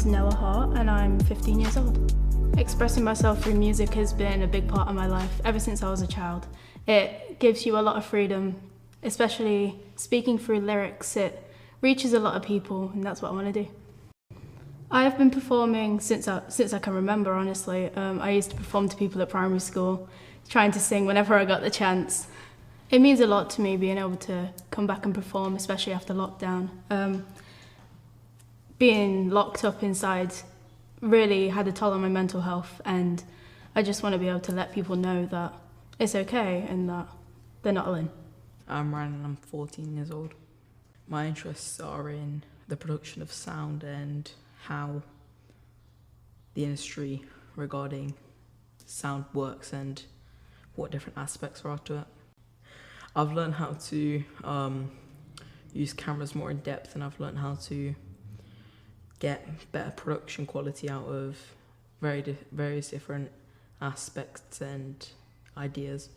name's Noah Hart and I'm 15 years old. Expressing myself through music has been a big part of my life ever since I was a child. It gives you a lot of freedom, especially speaking through lyrics. It reaches a lot of people and that's what I want to do. I have been performing since I can remember, honestly. I used to perform to people at primary school, trying to sing whenever I got the chance. It means a lot to me being able to come back and perform, especially after lockdown. Being locked up inside really had a toll on my mental health, and I just want to be able to let people know that it's okay and that they're not alone. I'm Ryan and I'm 14 years old. My interests are in the production of sound and how the industry regarding sound works and what different aspects are to it. I've learned how to use cameras more in depth, and I've learned how to get better production quality out of various different aspects and ideas.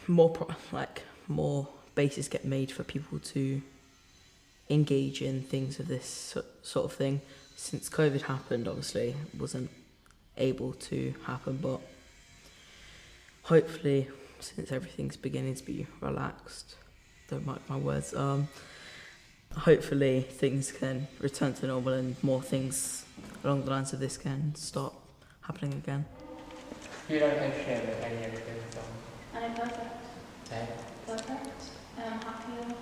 More bases get made for people to engage in things of this sort of thing. Since COVID happened, obviously, it wasn't able to happen, but hopefully, since everything's beginning to be relaxed, don't mark my words, hopefully things can return to normal and more things along the lines of this can start happening again. You don't share with any of the songs? And I'm perfect. Okay. Perfect. And I'm happy.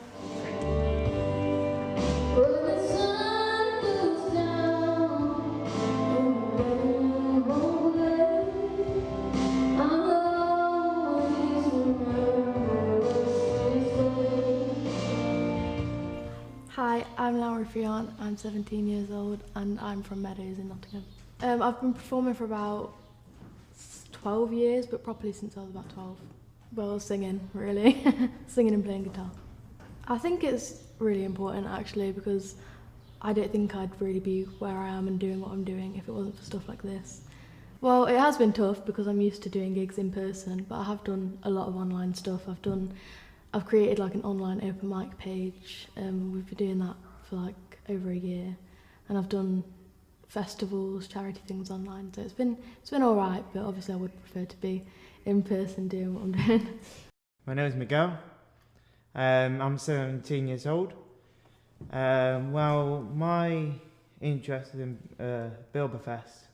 Hi, I'm Laura Fion, I'm 17 years old and I'm from Meadows in Nottingham. I've been performing for about 12 years, but properly since I was about 12. Well, singing, really. Singing and playing guitar. I think it's really important actually, because I don't think I'd really be where I am and doing what I'm doing if it wasn't for stuff like this. Well, it has been tough because I'm used to doing gigs in person, but I have done a lot of online stuff. I've created like an online open mic page. We've been doing that for like over a year, and I've done festivals, charity things online. So it's been all right, but obviously I would prefer to be in person doing what I'm doing. My name is Miguel. I'm 17 years old. Well, my interest in Bilborough Fest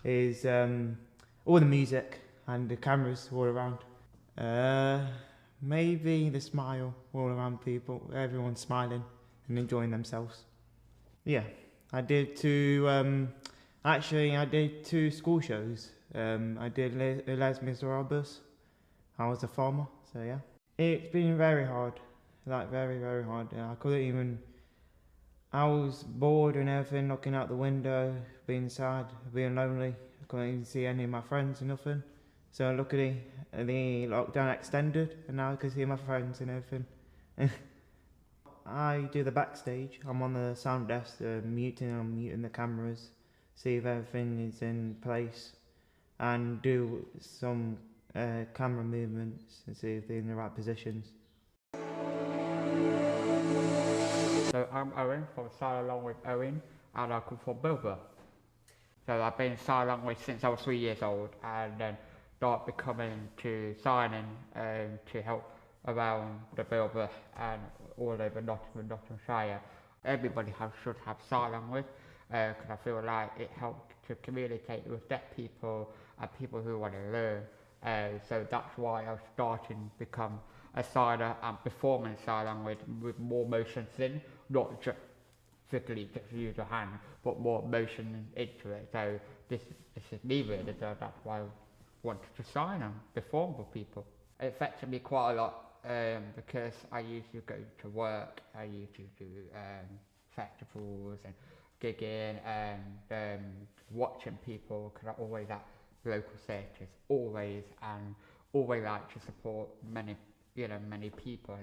is all the music and the cameras all around. Maybe the smile all around people, everyone's smiling and enjoying themselves. Yeah, I did two school shows. I did Les Miserables. I was a farmer, so yeah. It's been very hard, like very, very hard. I was bored and everything, looking out the window, being sad, being lonely. I couldn't even see any of my friends or nothing. So luckily, the lockdown extended and now I can see my friends and everything. I do the backstage. I'm on the sound desk, I'm muting the cameras, see if everything is in place, and do some camera movements and see if they're in the right positions. So I'm Owen from Sign Along with Owen, and I come from Bilborough. So I've been Sign Along with since I was 3 years old, and then started becoming to signing to help around the Bilborough and all over Nottinghamshire. Everybody should have sign language, because I feel like it helps to communicate with deaf people and people who want to learn. So that's why I started to become a signer and performing sign language with more motions in, not just strictly just use your hand, but more motion into it. So this is me really, so that's why I wanted to sign and perform for people. It affected me quite a lot because I used to go to work, I used to do festivals and gigging and watching people, because I always at local theatres, always like to support many people.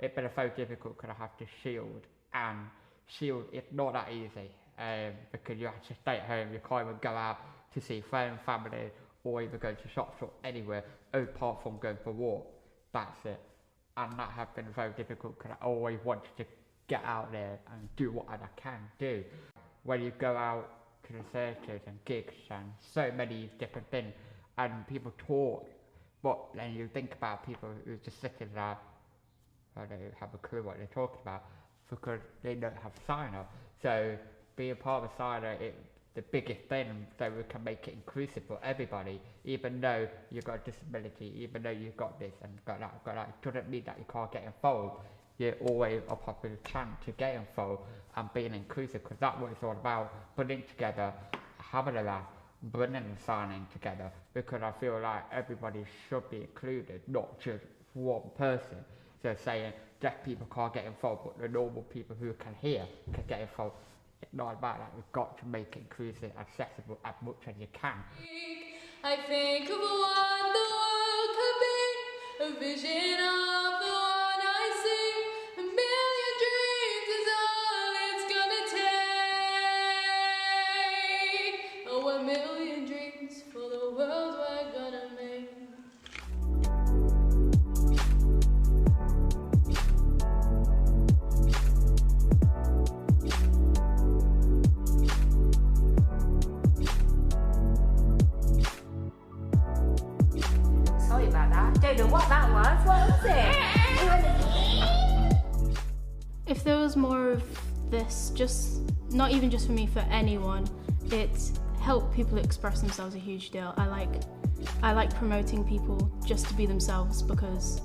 It's been very difficult because I have to shield, and shield is not that easy because you have to stay at home, you can't even go out to see friends, family, or even go to shops or anywhere apart from going for a walk. That's it. And that has been very difficult because I always wanted to get out there and do what I can do. when you go out to the theatres and gigs and so many different things, and people talk, but then you think about people who just sitting there, I don't have a clue what they're talking about because they don't have sign up. So being part of a sign up, the biggest thing, so we can make it inclusive for everybody, even though you've got a disability, even though you've got this and got that, it doesn't mean that you can't get involved. You're always a popular chance to get involved and being inclusive, because that's what it's all about, putting together, having a laugh, bringing the signing together, because I feel like everybody should be included, not just one person. So saying deaf people can't get involved, but the normal people who can hear can get involved. It's not about that. We've got to make it inclusive, accessible as much as you can. I think of what the world could be, a vision of the one I see. A million dreams is all it's gonna take. Oh, a million dreams for the world we're gonna make. Don't know what that was. What was it? If there was more of this, just not even just for me, for anyone, it helped people express themselves a huge deal. I like promoting people just to be themselves, because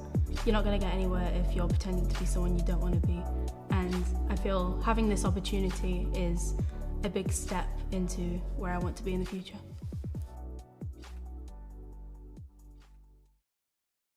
you're not going to get anywhere if you're pretending to be someone you don't want to be. And I feel having this opportunity is a big step into where I want to be in the future.